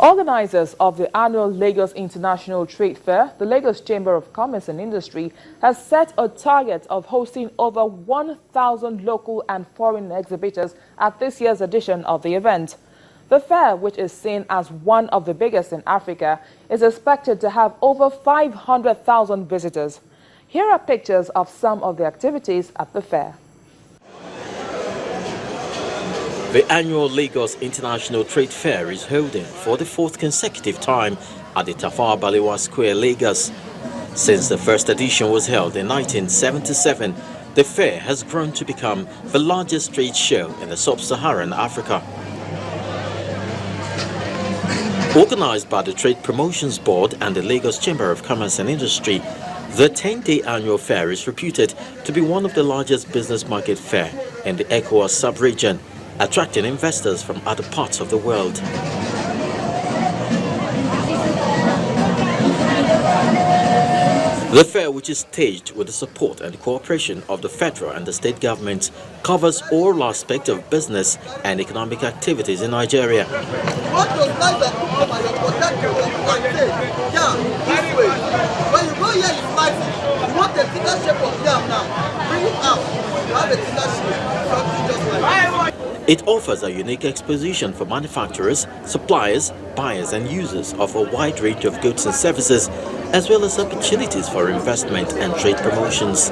Organizers of the annual Lagos International Trade Fair, the Lagos Chamber of Commerce and Industry, has set a target of hosting over 1,000 local and foreign exhibitors at this year's edition of the event. The fair, which is seen as one of the biggest in Africa, is expected to have over 500,000 visitors. Here are pictures of some of the activities at the fair. The annual Lagos International Trade Fair is holding for the fourth consecutive time at the Tafawa Balewa Square, Lagos. Since the first edition was held in 1977, the fair has grown to become the largest trade show in the sub-Saharan Africa. Organized by the Trade Promotions Board and the Lagos Chamber of Commerce and Industry, the 10-day annual fair is reputed to be one of the largest business market fair in the ECOWAS sub-region, attracting investors from other parts of the world. The fair, which is staged with the support and cooperation of the federal and the state governments, covers all aspects of business and economic activities in Nigeria. It offers a unique exposition for manufacturers, suppliers, buyers and users of a wide range of goods and services, as well as opportunities for investment and trade promotions.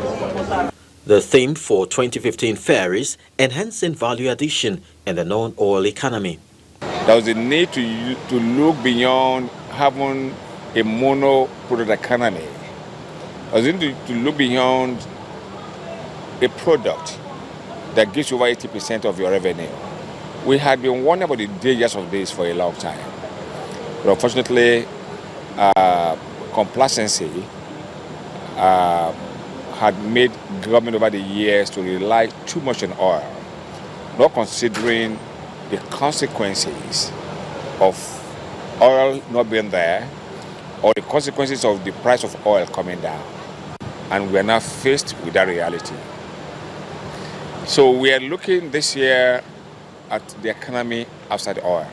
The theme for 2015 fair is Enhancing Value Addition in the Non-Oil Economy. There was a need to look beyond having a mono-product economy. There was a need to look beyond a product that gives you over 80% of your revenue. We had been warning about the dangers of this for a long time. But unfortunately, complacency had made government over the years to rely too much on oil, not considering the consequences of oil not being there or the consequences of the price of oil coming down. And we are now faced with that reality. So we are looking this year at the economy outside oil.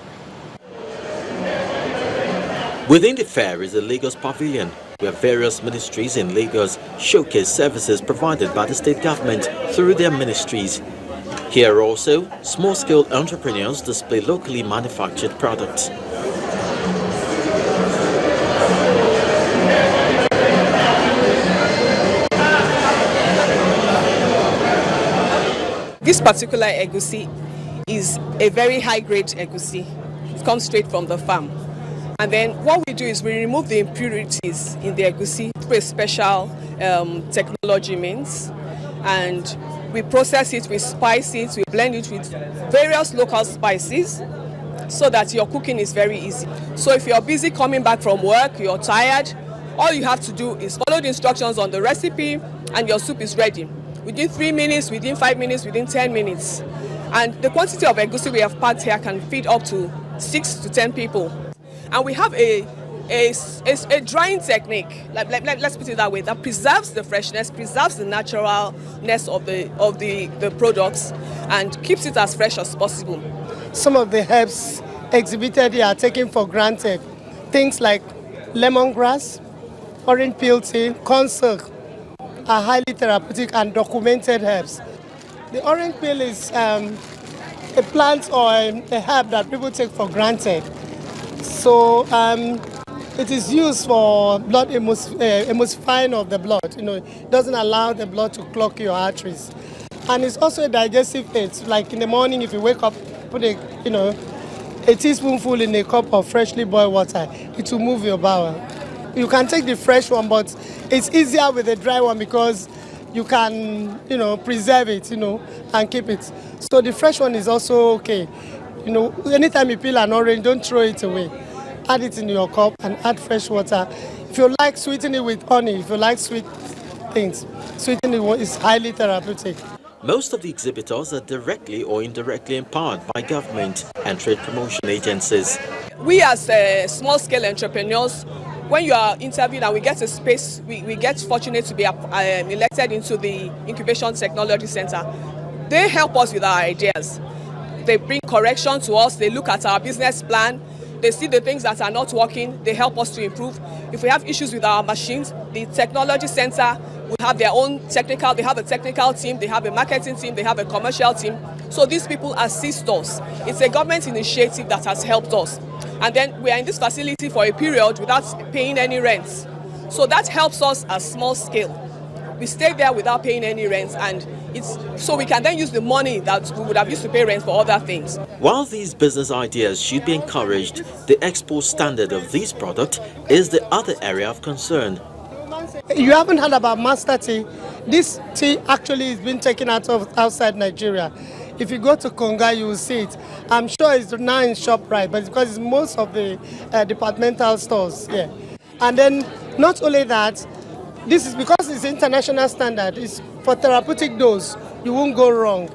Within the fair is the Lagos Pavilion, where various ministries in Lagos showcase services provided by the state government through their ministries. Here also, small-scale entrepreneurs display locally manufactured products. This particular egusi is a very high-grade egusi. It comes straight from the farm. And then what we do is we remove the impurities in the egusi through a special technology means. And we process it, we spice it, we blend it with various local spices so that your cooking is very easy. So if you're busy coming back from work, you're tired, all you have to do is follow the instructions on the recipe and your soup is ready. Within 3 minutes, within 5 minutes, within 10 minutes. And the quantity of egusi we have packed here can feed up to 6 to 10 people. And we have a drying technique, let's put it that way, that preserves the freshness, preserves the naturalness of the products and keeps it as fresh as possible. Some of the herbs exhibited here are taken for granted. Things like lemongrass, orange peel tea, corn silk, are highly therapeutic and documented herbs. The orange peel is a plant or a herb that people take for granted. So it is used for blood emulsifying of the blood. It doesn't allow the blood to clog your arteries. And it's also a digestive aid. Like in the morning, if you wake up, put a teaspoonful in a cup of freshly boiled water, it will move your bowel. You can take the fresh one, but it's easier with the dry one because you can, preserve it, and keep it. So the fresh one is also okay. Anytime you peel an orange, don't throw it away. Add it in your cup and add fresh water. If you like, sweeten it with honey. If you like sweet things, sweeten it is highly therapeutic. Most of the exhibitors are directly or indirectly empowered by government and trade promotion agencies. We as small-scale entrepreneurs, when you are interviewed and we get a space, we get fortunate to be elected into the Incubation Technology Center. They help us with our ideas. They bring correction to us, they look at our business plan, They see the things that are not working, they help us to improve. If we have issues with our machines, the technology center will have their own technical, they have a technical team, they have a marketing team, they have a commercial team. So these people assist us. It's a government initiative that has helped us. And then we are in this facility for a period without paying any rents. So that helps us at small scale. We stay there without paying any rent, and so we can then use the money that we would have used to pay rent for other things. While these business ideas should be encouraged, the export standard of this product is the other area of concern. You haven't heard about master tea. This tea actually is being taken out of outside Nigeria. If you go to Konga, you will see it. I'm sure it's now in ShopRite, but it's because it's most of the departmental stores. Yeah. And then not only that, this is because it's international standard. It's for therapeutic dose. You won't go wrong.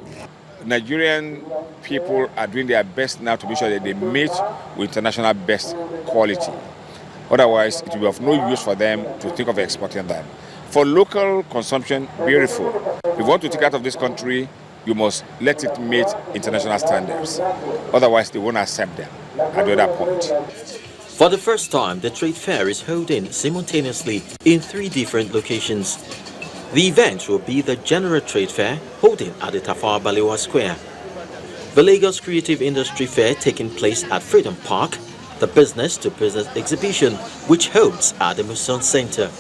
Nigerian people are doing their best now to be sure that they meet with international best quality. Otherwise, it will be of no use for them to think of exporting them. For local consumption, beautiful. If you want to take out of this country, you must let it meet international standards. Otherwise, they won't accept them at the other point. For the first time, the trade fair is holding simultaneously in 3 different locations. The event will be the General Trade Fair holding at the Tafawa Balewa Square, the Lagos Creative Industry Fair taking place at Freedom Park, the Business to Business exhibition which holds at the Muson Center.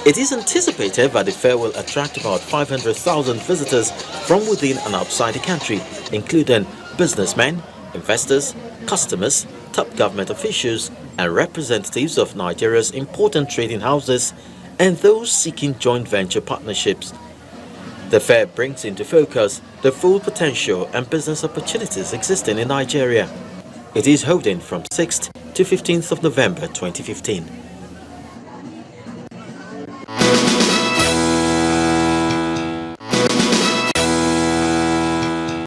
It is anticipated that the fair will attract about 500,000 visitors from within and outside the country, including businessmen, investors, customers, top government officials, and representatives of Nigeria's important trading houses and those seeking joint venture partnerships. The fair brings into focus the full potential and business opportunities existing in Nigeria. It is holding from 6th to 15th of November 2015.